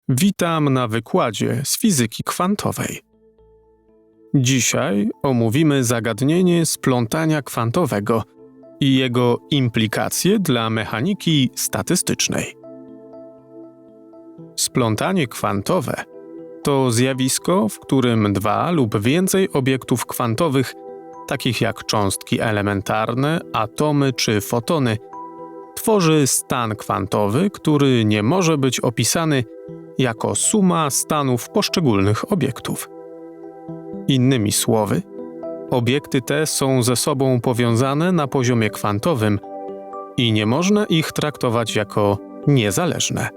Witam na wykładzie z fizyki kwantowej. Dzisiaj omówimy zagadnienie splątania kwantowego i jego implikacje dla mechaniki statystycznej. Splątanie kwantowe to zjawisko, w którym dwa lub więcej obiektów kwantowych, takich jak cząstki elementarne, atomy czy fotony, tworzy stan kwantowy, który nie może być opisany jako suma stanów poszczególnych obiektów. Innymi słowy, obiekty te są ze sobą powiązane na poziomie kwantowym i nie można ich traktować jako niezależne.